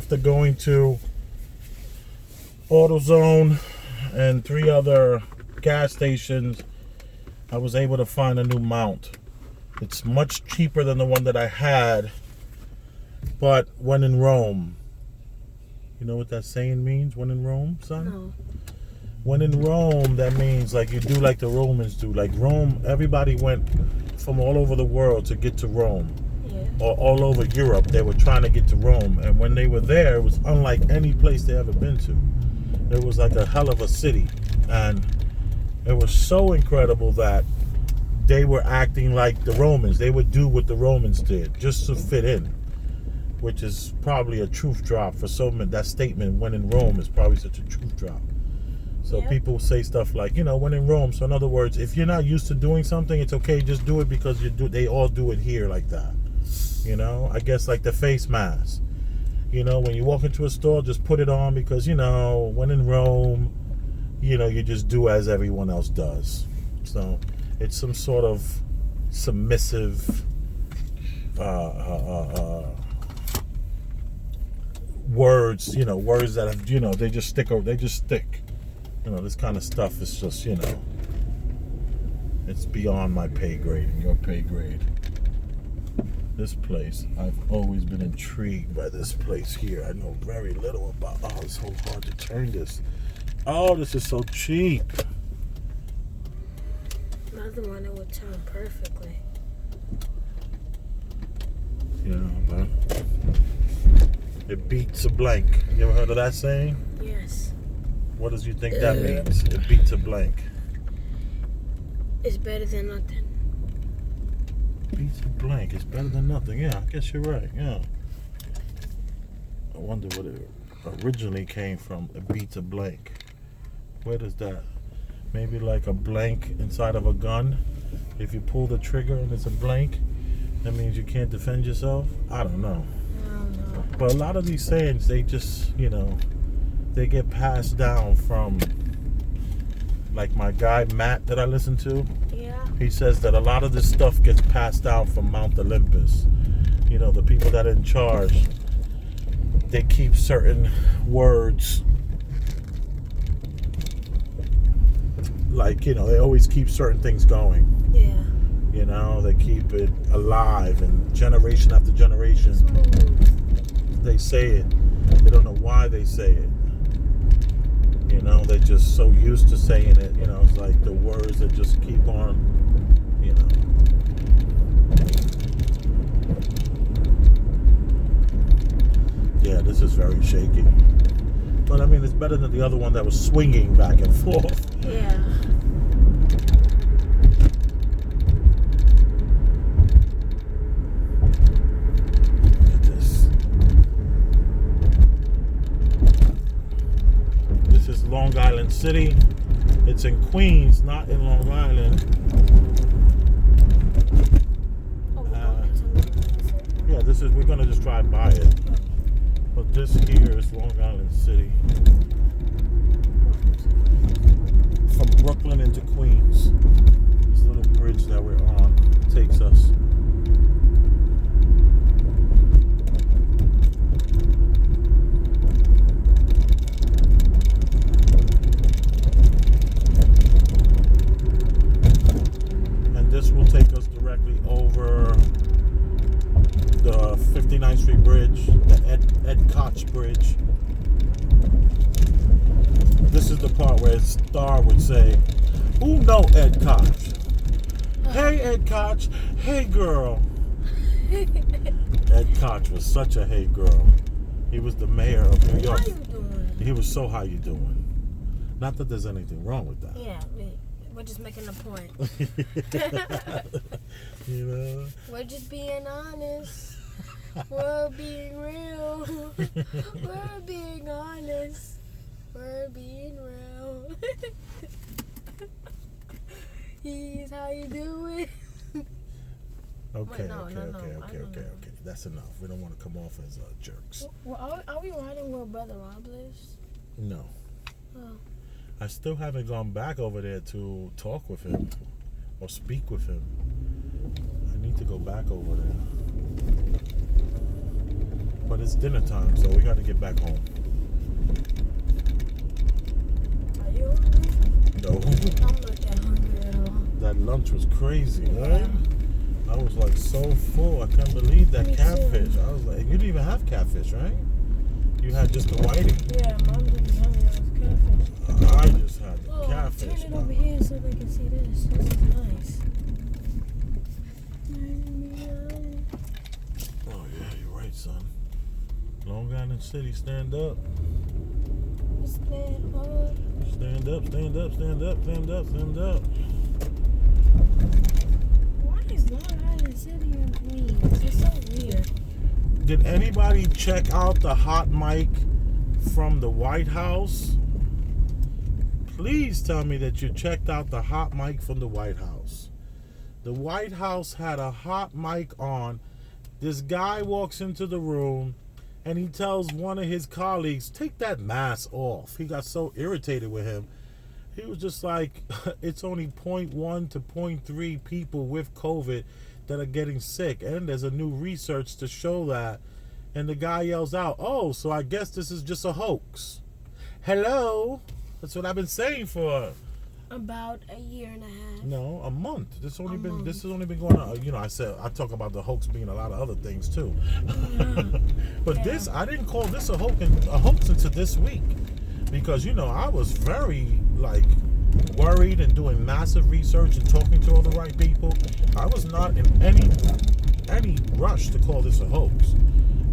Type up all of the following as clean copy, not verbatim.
after going to AutoZone and 3 other gas stations, I was able to find a new mount. It's much cheaper than the one that I had, but when in Rome. You know what that saying means, when in Rome, son? No. When in Rome, that means like you do like the Romans do. Like Rome, everybody went from all over the world to get to Rome. Yeah. Or all over Europe, they were trying to get to Rome. And when they were there, it was unlike any place they ever been to. It was like a hell of a city. And it was so incredible that they were acting like the Romans. They would do what the Romans did just to fit in, which is probably a truth drop for so many. That statement, when in Rome, is probably such a truth drop. So people say stuff like, when in Rome. So in other words, if you're not used to doing something, it's okay. Just do it because they all do it here like that. I guess like the face mask. When you walk into a store, just put it on because, when in Rome, you just do as everyone else does. So it's some sort of submissive words, words that have, they just stick. This kind of stuff is just, it's beyond my pay grade and your pay grade. This place, I've always been intrigued by this place here. I know very little about. Oh, it's so hard to turn this. Oh, this is so cheap. Another one that would turn perfectly. But it beats a blank. You ever heard of that saying? Yes. What does you think that means? It beats a blank. It's better than nothing. Beats a blank. It's better than nothing. Yeah, I guess you're right. Yeah. I wonder what it originally came from. It beats a blank. Where does that? Maybe like a blank inside of a gun. If you pull the trigger and it's a blank, that means you can't defend yourself. I don't know. But a lot of these sayings, they just, they get passed down from, like my guy Matt that I listen to. Yeah. He says that a lot of this stuff gets passed down from Mount Olympus. The people that are in charge, they keep certain words. Like, they always keep certain things going. Yeah. They keep it alive, and generation after generation, they say it. They don't know why they say it. They're just so used to saying it. It's like the words that just keep on, Yeah, this is very shaky. But, it's better than the other one that was swinging back and forth. Yeah. Long Island City. It's in Queens, not in Long Island. We're gonna just drive by it. But this here is Long Island City. From Brooklyn into Queens. This little bridge that we're on takes us. This will take us directly over the 59th Street Bridge, the Ed Koch Bridge. This is the part where Star would say, "Who know Ed Koch? Hey, Ed Koch. Hey, girl." Ed Koch was such a hey girl. He was the mayor of New York. How you doing? He was so how you doing. Not that there's anything wrong with that. Yeah, we're just making a point. We're just being honest. We're being real. We're being honest. We're being real. He's how you do it. Okay, Wait, no. Okay. That's enough. We don't want to come off as jerks. Well, are we riding where Brother Rob lives? No. Oh. I still haven't gone back over there to talk with him or speak with him. I need to go back over there. But it's dinner time, so we got to get back home. Are you hungry? No. I'm not that hungry at all. That lunch was crazy, right? I was like so full. I couldn't believe that Me catfish. too. I was like, you didn't even have catfish, right? You had just the whiting. Yeah, Mom didn't tell me it was catfish. I just had the Oh, catfish. turn it over here so they can see this. This is nice. Oh yeah, you're right, son. Long Island City, stand up. Stand up. Stand up, stand up, stand up, stand up, stand up. Why is Long Island City in Queens? It's so weird. Did anybody check out the hot mic from the White House? Please tell me that you checked out the hot mic from the White House. The White House had a hot mic on. This guy walks into the room and he tells one of his colleagues, take that mask off. He got so irritated with him. He was just like, it's only 0.1 to 0.3 people with COVID that are getting sick. And there's a new research to show that. And the guy yells out, oh, so I guess this is just a hoax. Hello? That's what I've been saying for About a year and a half. no, a month. This has only been going on. You know, I talk about the hoax being a lot of other things too. But Yeah. this, I didn't call this a hoax until this week, because you know I was very like worried and doing massive research and talking to all the right people. I was not in any rush to call this a hoax.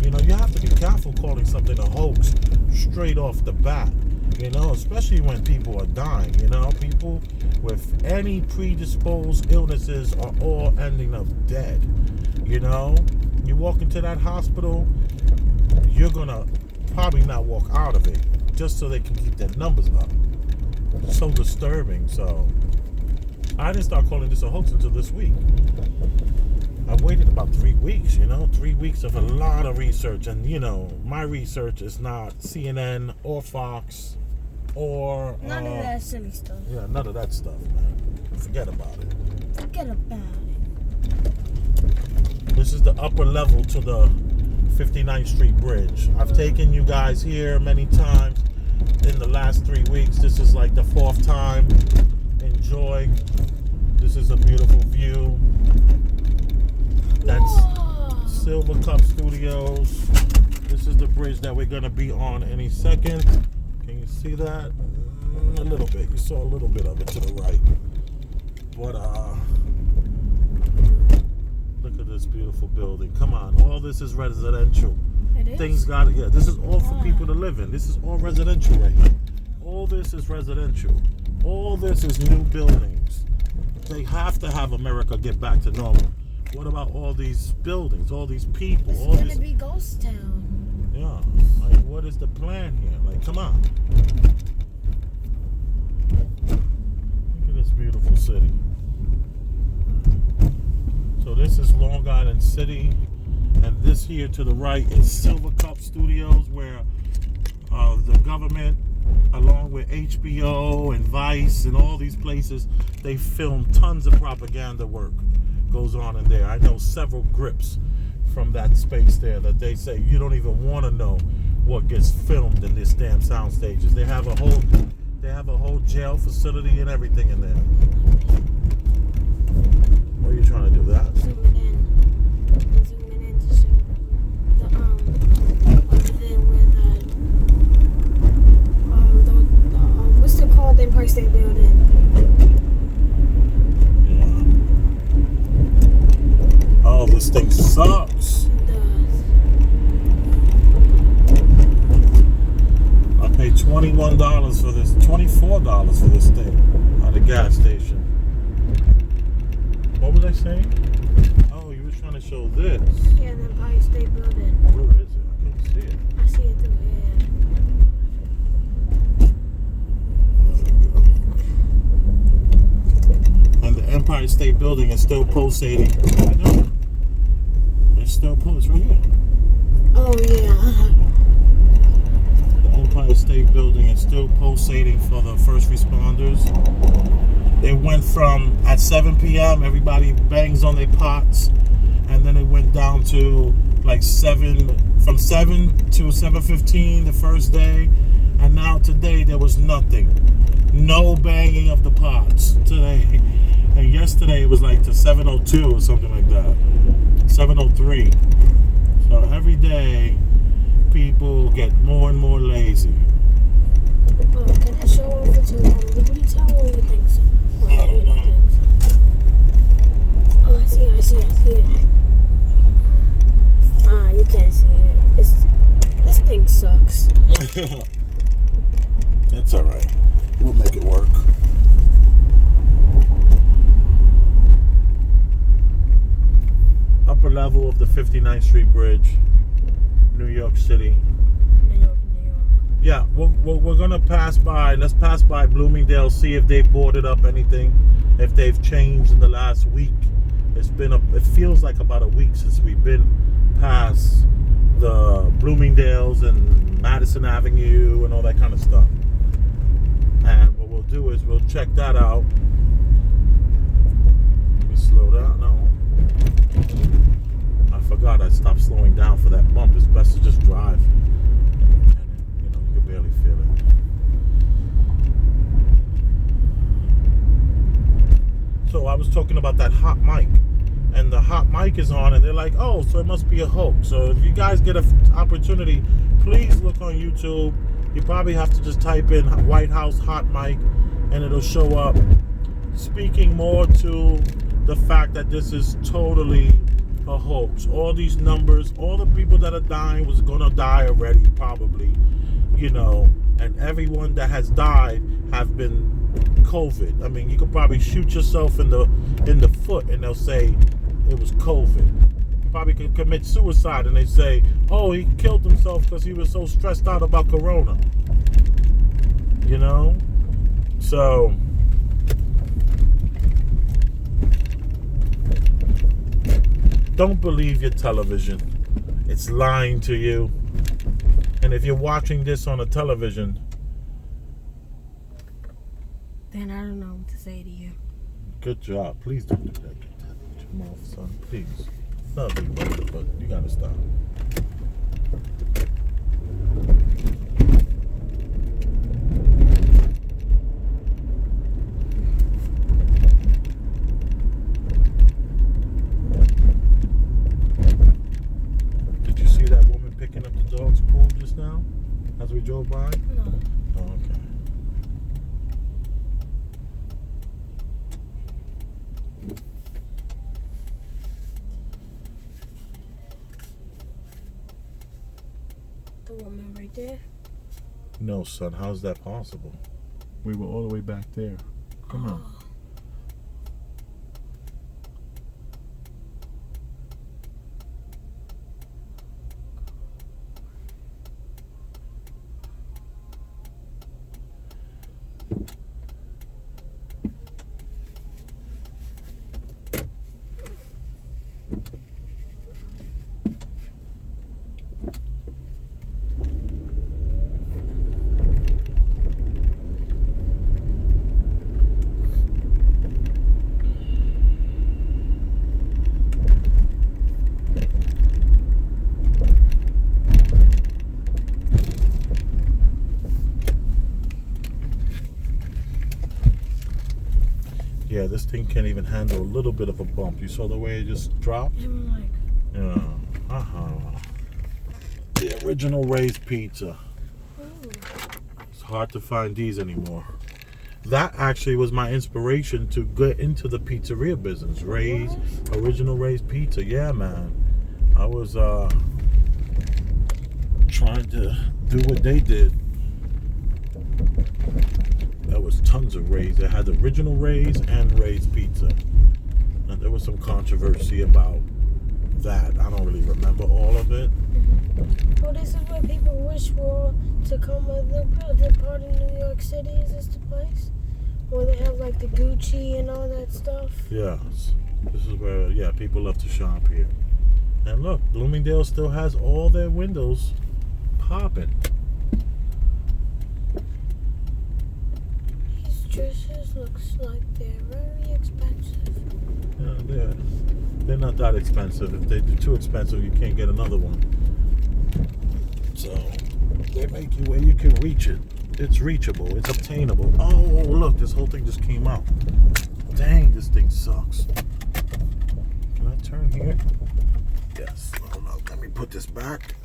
You know, you have to be careful calling something a hoax straight off the bat. You know, especially when people are dying. You know, people with any predisposed illnesses are all ending up dead. You know, you walk into that hospital, you're gonna probably not walk out of it just so they can keep their numbers up. So disturbing. So I didn't start calling this a hoax until this week. I waited about 3 weeks, you know, 3 weeks of a lot of research. And, you know, my research is not CNN or Fox or... None of that silly stuff. Yeah, none of that stuff, man. Forget about it. Forget about it. This is the upper level to the 59th Street Bridge. I've taken you guys here many times in the last 3 weeks. This is like the 4th time. Enjoy. This is a beautiful view. That's Whoa. Silver Cup Studios. This is the bridge that we're going to be on any second. Can you see that? A little bit. You saw a little bit of it to the right. But, look at this beautiful building. Come on. All this is residential. It is? Things got it. Yeah, this is all for people to live in. This is all residential right here. All this is residential. All this is new buildings. They have to have America get back to normal. What about all these buildings, all these people, It's all gonna this? be ghost town. Yeah, like what is the plan here? Like, come on. Look at this beautiful city. So this is Long Island City, and this here to the right is Silver Cup Studios, where the government, along with HBO and Vice and all these places, they film tons of propaganda work goes on in there. I know several grips from that space there that they say you don't even want to know what gets filmed in this damn sound stages. They have a whole jail facility and everything in there. What are you trying to do that? Zooming in to show the thing with what's it called? The Empire State Building. Oh, this thing sucks. It does. I paid $21 for this, $24 for this thing at a gas station. What was I saying? Oh, you were trying to show this. Yeah, the Empire State Building. Where is it? I couldn't see it. I see it through here. And the Empire State Building is still pulsating. I know. It's still pulsating right here. Oh yeah. The Empire State Building is still pulsating for the first responders. It went from at 7 p.m. everybody bangs on their pots, and then it went down to like 7 to 7:15 the first day, and now today there was nothing. No banging of the pots today. And yesterday it was like to 7:02 or something like that. 7:03. So every day people get more and more lazy. Oh, can I show over to Liberty Tower or you think so? I don't know. Oh, I see it. Ah, you can't see it. This thing sucks. It's alright. We'll make it work. Upper level of the 59th Street Bridge, New York City. New York. Yeah, we're gonna pass by. Let's pass by Bloomingdale, see if they've boarded up anything, if they've changed in the last week. It feels like about a week since we've been past the Bloomingdales and Madison Avenue and all that kind of stuff. And what we'll do is we'll check that out. Let me slow down. No, I forgot I stopped slowing down for that bump. It's best to just drive. You can barely feel it. So I was talking about that hot mic. And the hot mic is on, and they're like, oh, so it must be a hoax. So if you guys get an opportunity, please look on YouTube. You probably have to just type in White House hot mic, and it'll show up. Speaking more to the fact that this is totally a hoax. All these numbers, all the people that are dying was going to die already, probably, and everyone that has died have been COVID. I mean, you could probably shoot yourself in the foot, and they'll say it was COVID. You probably could commit suicide, and they say, oh, he killed himself because he was so stressed out about Corona. So don't believe your television. It's lying to you. And if you're watching this on a television, then I don't know what to say to you. Good job. Please don't do that. Get that out your mouth, son. Please. Not a big brother, but you gotta stop. Did you see that woman picking up the dog's poo just now as we drove by? No. Oh, okay. The woman right there? No, son. How's that possible? We were all the way back there. Come on. Yeah, this thing can't even handle a little bit of a bump. You saw the way it just dropped? Yeah. The original Ray's Pizza. It's hard to find these anymore. That actually was my inspiration to get into the pizzeria business. Original Ray's Pizza. Yeah, man. I was trying to do what they did. There was tons of Ray's. They had the original Ray's and Ray's Pizza. And there was some controversy about that. I don't really remember all of it. Well, this is where people wish for to come. The part of New York City is this the place where they have like the Gucci and all that stuff. Yes. This is where, people love to shop here. And look, Bloomingdale still has all their windows popping. These dresses looks like they're very expensive. Yeah, They're not that expensive. If they're too expensive, you can't get another one. So they make you where you can reach it. It's reachable. It's obtainable. Oh, look, this whole thing just came out. Dang, this thing sucks. Can I turn here? Yes. Oh no, let me put this back.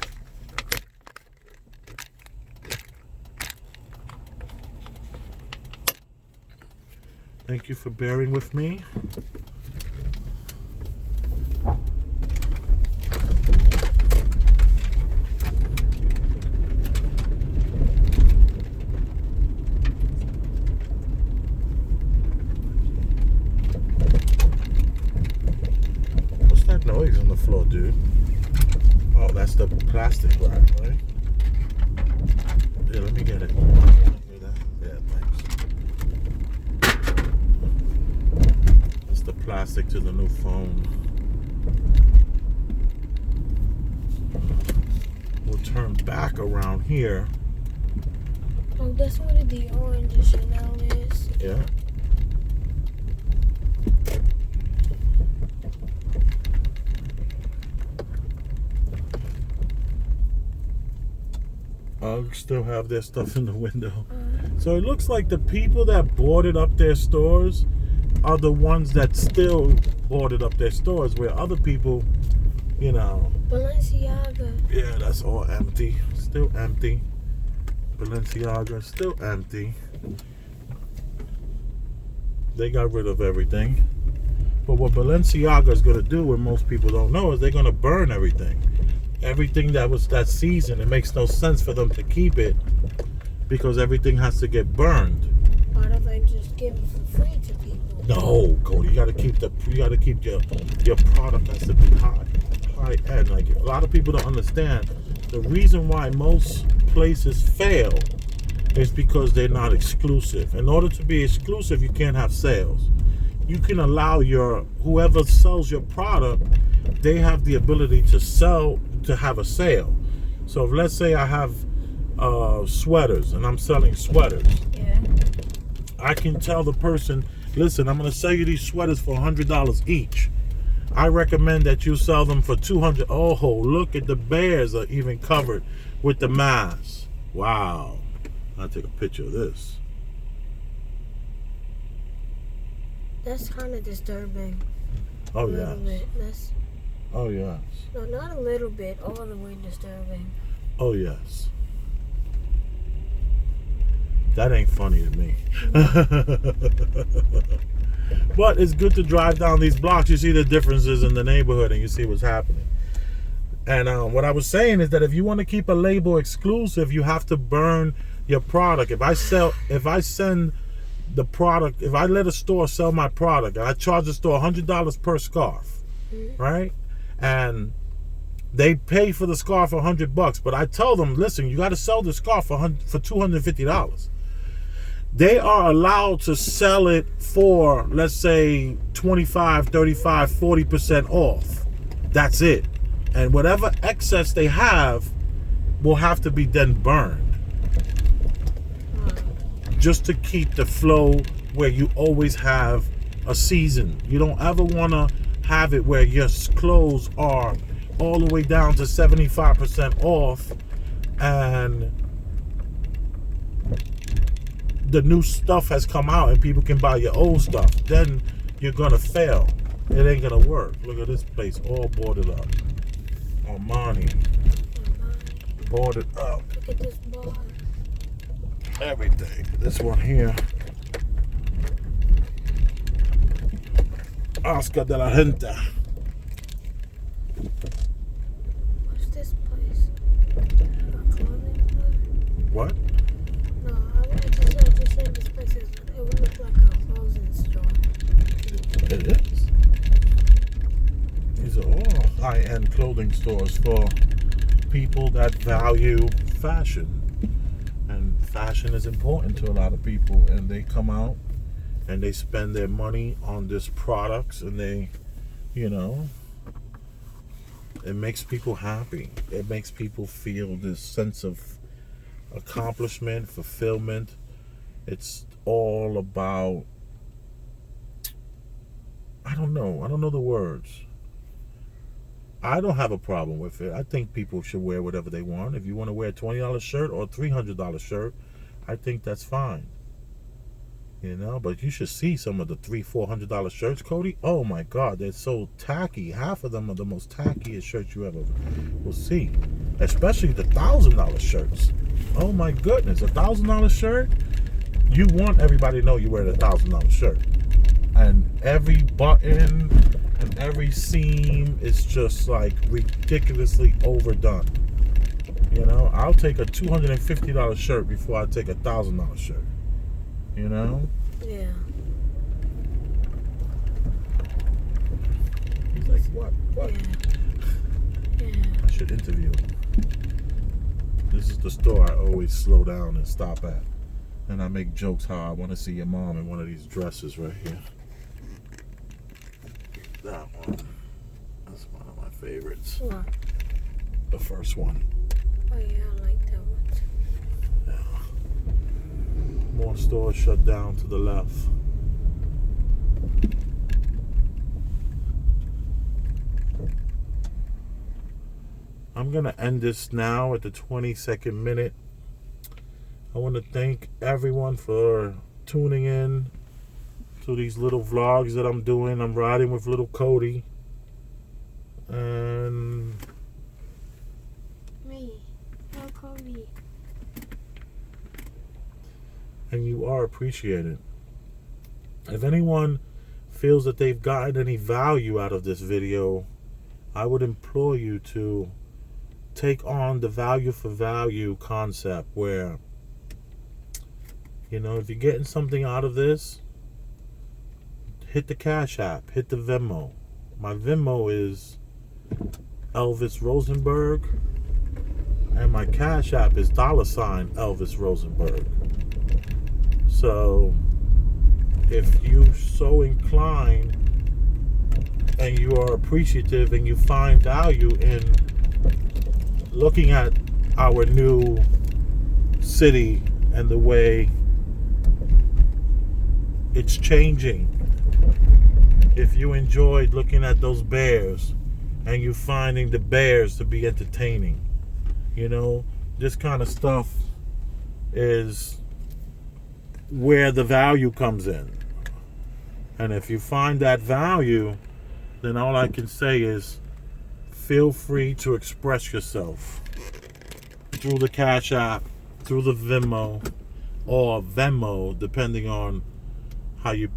Thank you for bearing with me. What's that noise on the floor, dude? Oh, that's the plastic wrap, right? Yeah, let me get it. I don't want to hear that. Yeah, thanks. That's the plastic to the new phone. We'll turn back around here. Oh, that's what the orange Chanel is. Yeah. Uggs still have their stuff in the window. So it looks like the people that boarded up their stores are the ones that still boarded up their stores, where other people, you know. Balenciaga. Yeah, that's all empty. Still empty. Balenciaga, still empty. They got rid of everything. But what Balenciaga is going to do, and most people don't know, is they're going to burn everything. Everything that was that season, it makes no sense for them to keep it because everything has to get burned. Why don't they just give it for free to people? No, Cody, you gotta keep your product has to be high end. Like a lot of people don't understand the reason why most places fail is because they're not exclusive. In order to be exclusive, you can't have sales. You can allow whoever sells your product, they have the ability to have a sale. So if, let's say I have sweaters and I'm selling sweaters. Yeah. I can tell the person, listen, I'm going to sell you these sweaters for $100 each. I recommend that you sell them for $200. Oh, look at the bears are even covered with the mask. Wow. I'll take a picture of this. That's kind of disturbing. Oh, a little yes. bit. That's, Oh, yes. no, not a little bit. All the way disturbing. Oh, yes. That ain't funny to me. But it's good to drive down these blocks. You see the differences in the neighborhood and you see what's happening. And what I was saying is that if you want to keep a label exclusive, you have to burn your product. If I send the product, if I let a store sell my product and I charge the store $100 per scarf, right? And they pay for the scarf $100, but I tell them, listen, you got to sell the scarf for $250. They are allowed to sell it for, let's say, 25, 35, 40% off. That's it. And whatever excess they have will have to be then burned. Just to keep the flow where you always have a season. You don't ever want to have it where your clothes are all the way down to 75% off and the new stuff has come out and people can buy your old stuff. Then you're gonna fail. It ain't gonna work. Look at this place all boarded up. Armani. Boarded up. Look at this bar. Everything. This one here. Oscar de la Renta. What's this place? A clothing store? What? No, I just said this place it would look like a clothing store. It is. These are all high-end clothing stores for people that value fashion. And fashion is important to a lot of people. And they come out and they spend their money on these products and they, you know, it makes people happy. It makes people feel this sense of accomplishment, fulfillment. It's all about, I don't know the words. I don't have a problem with it. I think people should wear whatever they want. If you want to wear a $20 shirt or a $300 shirt, I think that's fine. You know, but you should see some of the $300-$400 shirts, Cody. Oh my God, they're so tacky. Half of them are the most tackiest shirts you ever will see. Especially the $1,000 shirts. Oh my goodness, a $1,000 shirt. You want everybody to know you're wearing a $1,000 shirt, and every button and every seam is just like ridiculously overdone. You know, I'll take a $250 shirt before I take a $1,000 shirt. You know? Yeah. He's like, what? Yeah. I should interview him. This is the store I always slow down and stop at. And I make jokes how I want to see your mom in one of these dresses right here. That one. That's one of my favorites. What? The first one. Oh yeah, I like that one. More stores shut down to the left. I'm going to end this now at the 22nd minute. I want to thank everyone for tuning in to these little vlogs that I'm doing. I'm riding with little Cody. And Me. No, Cody. And you are appreciated. If anyone feels that they've gotten any value out of this video, I would implore you to take on the value for value concept where, you know, if you're getting something out of this, hit the Cash App, hit the Venmo. My Venmo is Elvis Rosenberg, and my Cash App is $ Elvis Rosenberg. So if you so inclined and you are appreciative and you find value in looking at our new city and the way it's changing, if you enjoyed looking at those bears and you finding the bears to be entertaining, you know, this kind of stuff is where the value comes in. And if you find that value, then all I can say is feel free to express yourself through the Cash App, through the Venmo, or Venmo, depending on how you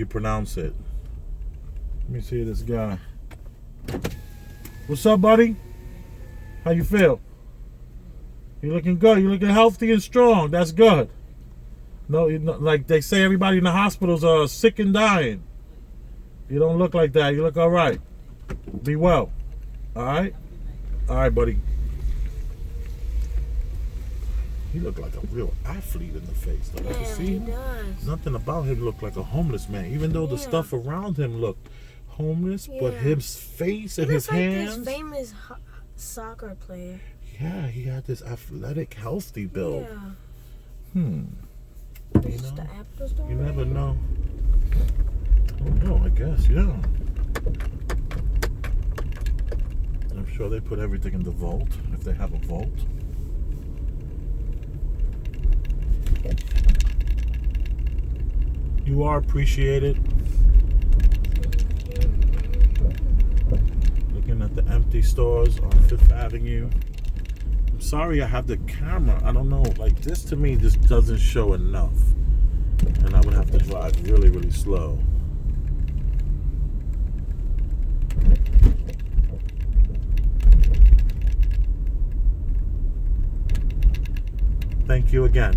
pronounce it. Let me see this guy. What's up, buddy? How you feel? You looking good. You looking healthy and strong. That's good. No, like they say, everybody in the hospitals are sick and dying. You don't look like that. You look all right. Be well. All right? All right, buddy. He looked like a real athlete in the face. Like, Yeah, see he him? does. Nothing about him looked like a homeless man, even though the stuff around him looked homeless, but his face and his hands. Like this famous soccer player. Yeah, he had this athletic, healthy build. Yeah. You know, The Apple store. you never know. Oh no, I guess, yeah. I'm sure they put everything in the vault, if they have a vault. You are appreciated. Looking at the empty stores on 5th Avenue. I'm sorry I have the camera. I don't know, like this to me just doesn't show enough. And I would have to drive really, really slow. Thank you again.